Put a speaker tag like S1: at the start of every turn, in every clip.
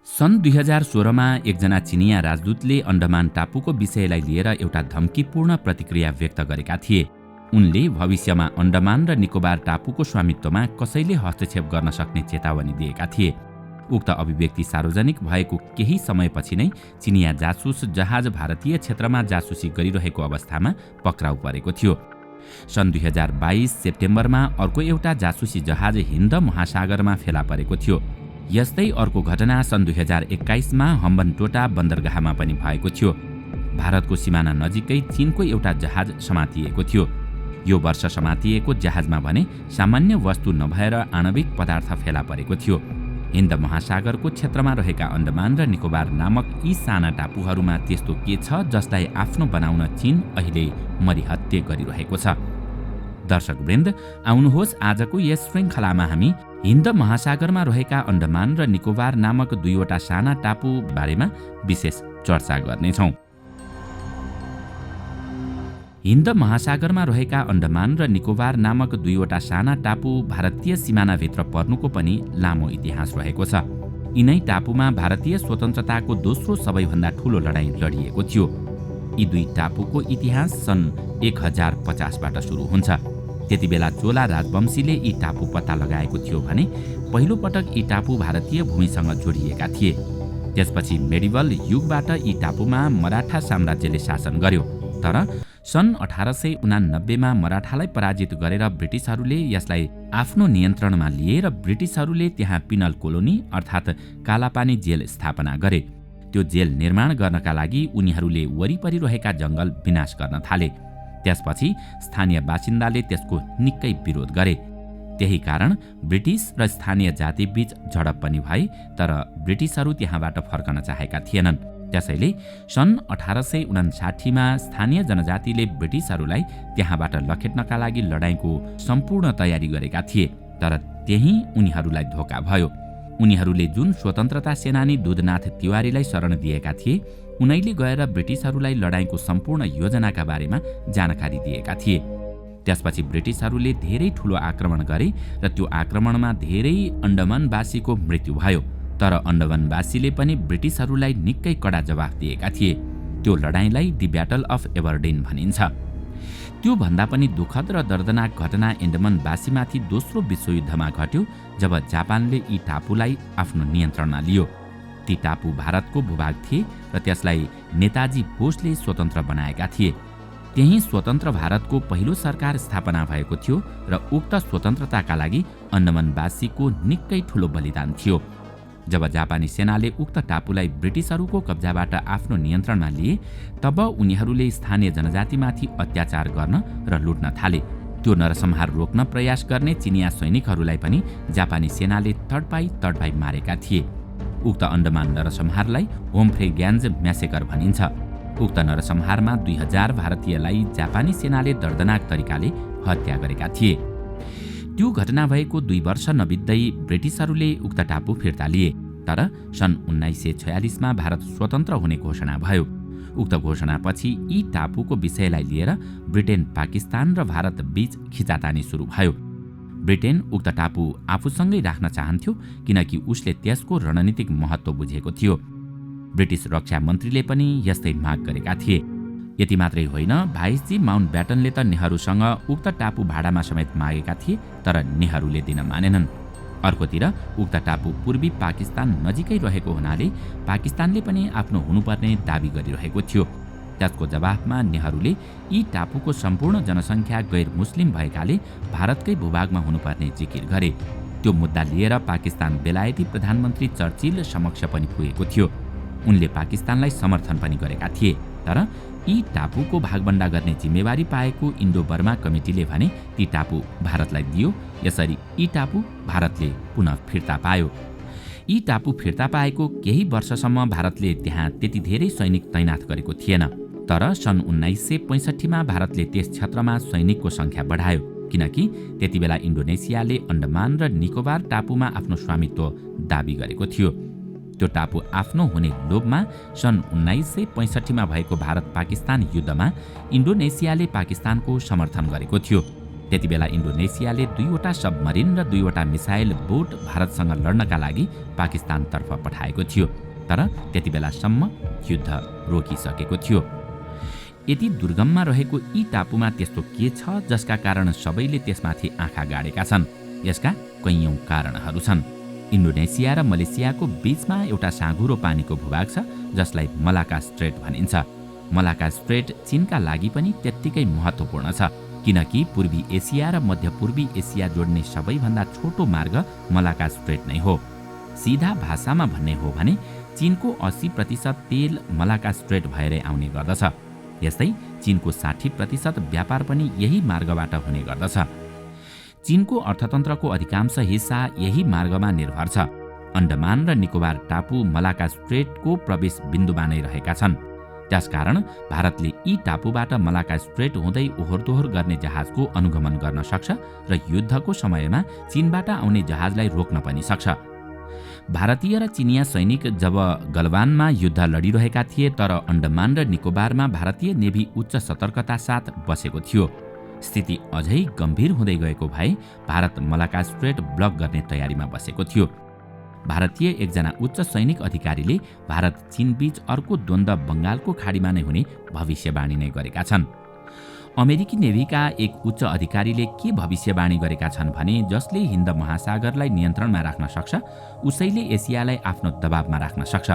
S1: सन् 2016मा एकजना चिनिया राजदूतले अन्डमान टापुको विषयलाई लिएर एउटा धम्कीपूर्ण प्रतिक्रिया व्यक्त गरेका थिए। उनले भविष्यमा अन्डमान र निकोबार टापुको स्वामित्वमा कसैले हस्तक्षेप गर्न सक्ने चेतावनी दिएका थिए। उक्त अभिव्यक्ति सार्वजनिक भएको केही समयपछि नै चिनिया जासुस जहाज भारतीय क्षेत्रमा जासुसी गरिरहेको अवस्थामा पक्राउ परेको थियो। सन् 2022 सेप्टेम्बरमा अर्को एउटा जासुसी जहाज हिन्द महासागरमा फेला परेको थियो। यस्तै अर्को घटना सन् 2021मा हम्बनटोटा बन्दरगाहमा पनि भएको थियो। भारतको सिमाना नजिकै चीनको एउटा जहाज समातिएको थियो। यो वर्ष समातिएको जहाजमा भने सामान्य वस्तु नभएर आणविक पदार्थ फेला परेको थियो। हिन्द महासागरको क्षेत्रमा रहेका अन्डमान र निकोबार नामक यी साना टापुहरूमा त्यस्तो के छ जसलाई आफ्नो बनाउन चीन अहिले मरिहत्ते गरिरहेको छ। दर्शकवृन्द, आउनुहोस् आजको यस श्रृङ्खलामा हामी हिन्द महासागरमा रहेका अन्डमान र निकोबार नामक दुईवटा साना टापु बारेमा विशेष चर्चा गर्नेछौँ। हिन्द महासागरमा रहेका अन्डमान र निकोबार नामक दुईवटा साना टापु भारतीय सिमानाभित्र पर्नुको पनि लामो इतिहास रहेको छ। यिनै टापुमा भारतीय स्वतन्त्रताको दोस्रो सबैभन्दा ठूलो लडाईँ लडिएको थियो। यी दुई टापुको इतिहास सन् 1050बाट सुरु हुन्छ। त्यति बेला चोला राजवंशीले यी टापु पत्ता लगाएको थियो भने पहिलो पटक यी टापु भारतीय भूमिसँग जोडिएका थिए। त्यसपछि मेडिवल युगबाट यी टापुमा मराठा साम्राज्यले शासन गर्यो। तर सन् 1889मा मराठालाई पराजित गरेर ब्रिटिसहरूले यसलाई आफ्नो नियन्त्रणमा लिए र ब्रिटिसहरूले त्यहाँ पिनल कोलोनी अर्थात् कालापानी जेल स्थापना गरे। त्यो जेल निर्माण गर्नका लागि उनीहरूले वरिपरि रहेका जङ्गल विनाश गर्न थाले। त्यसपछि स्थानीय बासिन्दाले त्यसको निकै विरोध गरे। त्यही कारण ब्रिटिस र स्थानीय जातिबीच झडप पनि भए, तर ब्रिटिसहरू त्यहाँबाट फर्कन चाहेका थिएनन्। त्यसैले सन् 1859मा स्थानीय जनजातिले ब्रिटिसहरूलाई त्यहाँबाट लखेट्नका लागि लडाईँको सम्पूर्ण तयारी गरेका थिए। तर त्यही उनीहरूलाई धोका भयो। उनीहरूले जुन स्वतन्त्रता सेनानी दुधनाथ तिवारीलाई शरण दिएका थिए, उनैले गएर ब्रिटिसहरूलाई लडाईँको सम्पूर्ण योजनाका बारेमा जानकारी दिएका थिए। त्यसपछि ब्रिटिसहरूले धेरै ठूलो आक्रमण गरे र त्यो आक्रमणमा धेरै अन्डमानवासीको मृत्यु भयो। तर अन्डमानवासीले पनि ब्रिटिसहरूलाई निकै कडा जवाफ दिएका थिए। त्यो लडाईँलाई दि ब्याटल अफ एबरडिन भनिन्छ। त्यो भन्दा पनि दुःखद र दर्दनाक घटना एन्डमानवासीमाथि दोस्रो विश्वयुद्धमा घट्यो, जब जापानले यी टापुलाई आफ्नो नियन्त्रणमा लियो। ती टापु भारतको भूभाग थिए र त्यसलाई नेताजी बोसले स्वतन्त्र बनाएका थिए। त्यही स्वतन्त्र भारतको पहिलो सरकार स्थापना भएको थियो र उक्त स्वतन्त्रताका लागि अन्डमानवासीको निकै ठूलो बलिदान थियो। जब जापानी सेनाले उक्त टापुलाई ब्रिटिसहरूको कब्जाबाट आफ्नो नियन्त्रणमा लिए, तब उनीहरूले स्थानीय जनजातिमाथि अत्याचार गर्न र लुट्न थाले। त्यो नरसंहार रोक्न प्रयास गर्ने चिनिया सैनिकहरूलाई पनि जापानी सेनाले तडपाई मारेका थिए। उक्त अन्डमान नरसंहारलाई होम्फ्रे ग्यान्ज म्यासेकर भनिन्छ। उक्त नरसंहारमा 2000 भारतीयलाई जापानी सेनाले दर्दनाक तरिकाले हत्या गरेका थिए। त्यो घटना भएको 2 वर्ष नबित्दै ब्रिटिसहरूले उक्त टापु फिर्ता लिए। तर सन् 1946मा भारत स्वतन्त्र हुने घोषणा भयो। उक्त घोषणापछि यी टापुको विषयलाई लिएर ब्रिटेन, पाकिस्तान र भारत बीच खिचातानी सुरु भयो। ब्रिटेन उक्त टापु आफूसँगै राख्न चाहन्थ्यो, किनकि उसले त्यसको रणनीतिक महत्त्व बुझेको थियो। ब्रिटिस रक्षा मन्त्रीले पनि यस्तै माग गरेका थिए। यति मात्रै होइन, भाइसजी माउन्टब्याटनले त नेहरूसँग उक्त टापु भाडामा समेत मागेका थिए, तर नेहरूले दिन मानेनन्। अर्कोतिर उक्त टापु पूर्वी पाकिस्तान नजिकै रहेको हुनाले पाकिस्तानले पनि आफ्नो हुनुपर्ने दाबी गरिरहेको थियो। त्यसको जवाफमा नेहरूले यी टापुको सम्पूर्ण जनसङ्ख्या गैर मुस्लिम भएकाले भारतकै भूभागमा हुनुपर्ने जिकिर गरे। त्यो मुद्दा लिएर पाकिस्तान बेलायती प्रधानमन्त्री चर्चिल समक्ष पनि पुगेको थियो। उनले पाकिस्तानलाई समर्थन पनि गरेका थिए। तर यी टापुको भागबण्डा गर्ने जिम्मेवारी पाएको इन्डो बर्मा कमिटीले भने ती टापु भारतलाई दियो। यसरी यी टापु भारतले पुनः फिर्ता पायो। यी टापु फिर्ता पाएको केही वर्षसम्म भारतले त्यहाँ त्यति धेरै सैनिक तैनाथ गरेको थिएन। तर सन् 1965मा भारतले त्यस क्षेत्रमा सैनिकको सङ्ख्या बढायो, किनकि त्यति बेला इन्डोनेसियाले अन्डमान र निकोबार टापुमा आफ्नो स्वामित्व दाबी गरेको थियो। त्यो टापु आफ्नो हुने लोभमा सन् 1965मा भएको भारत पाकिस्तान युद्धमा इन्डोनेसियाले पाकिस्तानको समर्थन गरेको थियो। त्यतिबेला इन्डोनेसियाले 2वटा सबमरिन र 2वटा मिसाइल बोट भारतसँग लड्नका लागि पाकिस्तानतर्फ पठाएको थियो, तर त्यतिबेलासम्म युद्ध रोकिसकेको थियो। यति दुर्गममा रहेको यी टापुमा त्यस्तो के छ जसका कारण सबैले त्यसमाथि आँखा गाडेका छन्? यसका कैयौं कारणहरू छन्। इन्डोनेसिया र मलेसियाको बीचमा एउटा साँघुरो पानीको भूभाग छ जसलाई मलाका स्ट्रेट भनिन्छ। मलाका स्ट्रेट चीनका लागि पनि त्यत्तिकै महत्त्वपूर्ण छ, किनकि पूर्वी एसिया र मध्यपूर्वी एसिया जोड्ने सबैभन्दा छोटो मार्ग मलाका स्ट्रेट नै हो। सीधा भाषामा भन्ने हो भने चीनको 80% तेल मलाका स्ट्रेट भएरै आउने गर्दछ। यस्तै चीनको 60% व्यापार पनि यही मार्गबाट हुने गर्दछ। चीनको अर्थतन्त्रको अधिकांश हिस्सा यही मार्गमा निर्भर छ। अन्डमान र निकोबार टापु मलाका स्ट्रेटको प्रवेश बिन्दुमा नै रहेका छन्। त्यसकारण भारतले यी टापुबाट मलाका स्ट्रेट हुँदै ओहोरदोहोर गर्ने जहाजको अनुगमन गर्न सक्छ र युद्धको समयमा चीनबाट आउने जहाजलाई रोक्न पनि सक्छ। भारतीय र चिनिया सैनिक जब गलवानमा युद्ध लडिरहेका थिए, तर अन्डमान र निकोबारमा भारतीय नेभी उच्च सतर्कता साथ बसेको थियो। स्थिति अझै गम्भीर हुँदै गएको भए भारत मलाका स्ट्रेट ब्लक गर्ने तयारीमा बसेको थियो। भारतीय एकजना उच्च सैनिक अधिकारीले भारत चीन बीच अर्को द्वन्द्व बङ्गालको खाडीमा नै हुने भविष्यवाणी नै गरेका छन्। अमेरिकी नेभीका एक उच्च अधिकारीले के भविष्यवाणी गरेका छन् भने जसले हिन्द महासागरलाई नियन्त्रणमा राख्न सक्छ उसैले एसियालाई आफ्नो दबावमा राख्न सक्छ।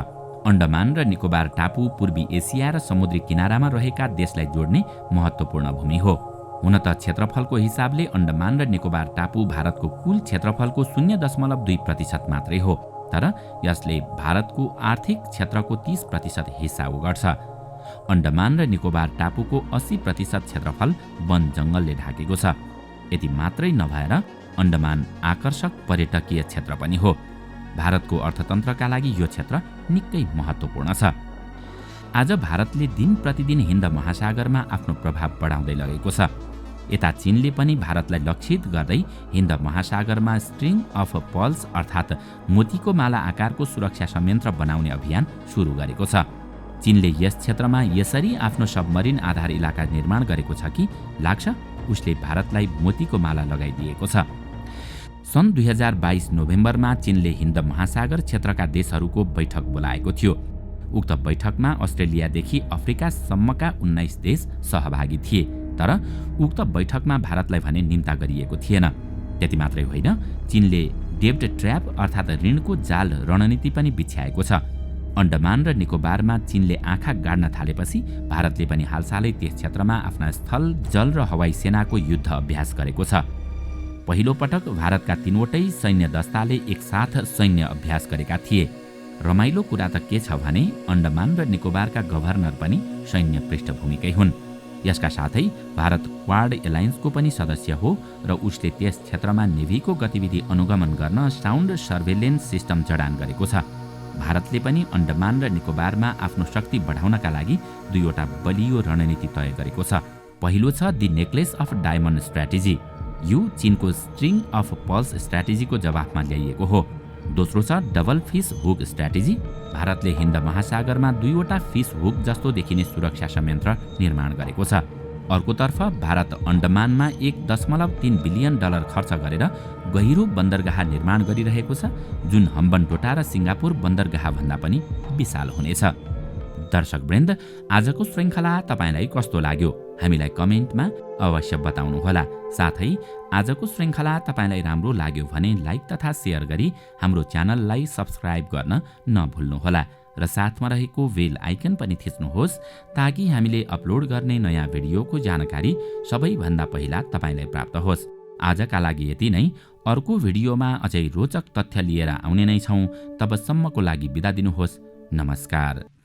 S1: अन्डमान र निकोबार टापु पूर्वी एसिया र समुद्री किनारामा रहेका देशलाई जोड्ने महत्त्वपूर्ण भूमि हो। हुन त क्षेत्रफलको हिसाबले अन्डमान र निकोबार टापु भारतको कुल क्षेत्रफलको 0.2% मात्रै हो, तर यसले भारतको आर्थिक क्षेत्रको 30% हिस्सा ओगट्छ। अन्डमान र निकोबार टापुको 80% क्षेत्रफल वन जङ्गलले ढाकेको छ। यति मात्रै नभएर अन्डमान आकर्षक पर्यटकीय क्षेत्र पनि हो। भारतको अर्थतन्त्रका लागि यो क्षेत्र निकै महत्त्वपूर्ण छ। आज भारतले दिन प्रतिदिन हिन्द महासागरमा आफ्नो प्रभाव बढाउँदै लगेको छ। यता चीनले पनि भारतलाई लक्षित गर्दै हिन्द महासागरमा स्ट्रिङ अफ पर्ल्स अर्थात् मोतीको माला आकारको सुरक्षा संयन्त्र बनाउने अभियान सुरु गरेको छ। चीनले यस क्षेत्रमा यसरी आफ्नो सबमरिन आधार इलाका निर्माण गरेको छ कि लाग्छ उसले भारतलाई मोतीको माला लगाइदिएको छ। सन् 2022 नोभेम्बरमा चीनले हिन्द महासागर क्षेत्रका देशहरूको बैठक बोलाएको थियो। उक्त बैठकमा अस्ट्रेलियादेखि अफ्रिकासम्मका 19 देश सहभागी थिए, तर उक्त बैठकमा भारतलाई भने निम्ता गरिएको थिएन। त्यति मात्रै होइन, चीनले डेब्ट ट्र्याप अर्थात् ऋणको जाल रणनीति पनि बिछ्याएको छ। अन्डमान र निकोबारमा चीनले आँखा गाड्न थालेपछि भारतले पनि हालसालै त्यस क्षेत्रमा आफ्ना स्थल, जल र हवाई सेनाको युद्ध अभ्यास गरेको छ। पहिलो पटक भारतका 3वटै सैन्य दस्ताले एकसाथ सैन्य अभ्यास गरेका थिए। रमाइलो कुरा त के छ भने अन्डमान र निकोबारका गभर्नर पनि सैन्य पृष्ठभूमिकै हुन्। यसका साथै भारत क्वाड एलायन्सको पनि सदस्य हो र उसले त्यस क्षेत्रमा नेभीको गतिविधि अनुगमन गर्न साउन्ड सर्भेलेन्स सिस्टम जडान गरेको छ। भारतले पनि अन्डमान र निकोबारमा आफ्नो शक्ति बढाउनका लागि 2वटा बलियो रणनीति तय गरेको छ। पहिलो छ the necklace of diamond strategy. यो चीनको स्ट्रिङ अफ पर्ल्स स्ट्र्याटेजीको जवाफमा ल्याइएको हो। दोस्रो छ डबल फिस हुक स्ट्र्याटेजी। भारतले हिन्द महासागरमा 2वटा फिस हुक जस्तो देखिने सुरक्षा संयन्त्र निर्माण गरेको छ। अर्कोतर्फ भारत अन्डमानमा $1.3 बिलियन खर्च गरेर गहिरो बन्दरगाह निर्माण गरिरहेको छ, जुन हम्बनटोटा र सिङ्गापुर बन्दरगाह भन्दा पनि विशाल हुनेछ। दर्शकवृन्द, आजको श्रृङ्खला तपाईलाई कस्तो लाग्यो हामीलाई कमेन्टमा अवश्य बताउनुहोला। साथै आजको श्रृङ्खला तपाईलाई राम्रो लाग्यो भने लाइक तथा सेयर गरी हाम्रो च्यानललाई सब्स्क्राइब गर्न नभुल्नुहोला र साथमा रहेको बेल आइकन पनि थिच्नुहोस् ताकि हामीले अपलोड गर्ने नयाँ भिडियोको जानकारी सबैभन्दा पहिला तपाईलाई प्राप्त होस्। आजका लागि यति नै। अर्को भिडियोमा अझै रोचक तथ्य लिएर आउने नै छौँ। तबसम्मको लागि बिदा दिनुहोस्। नमस्कार।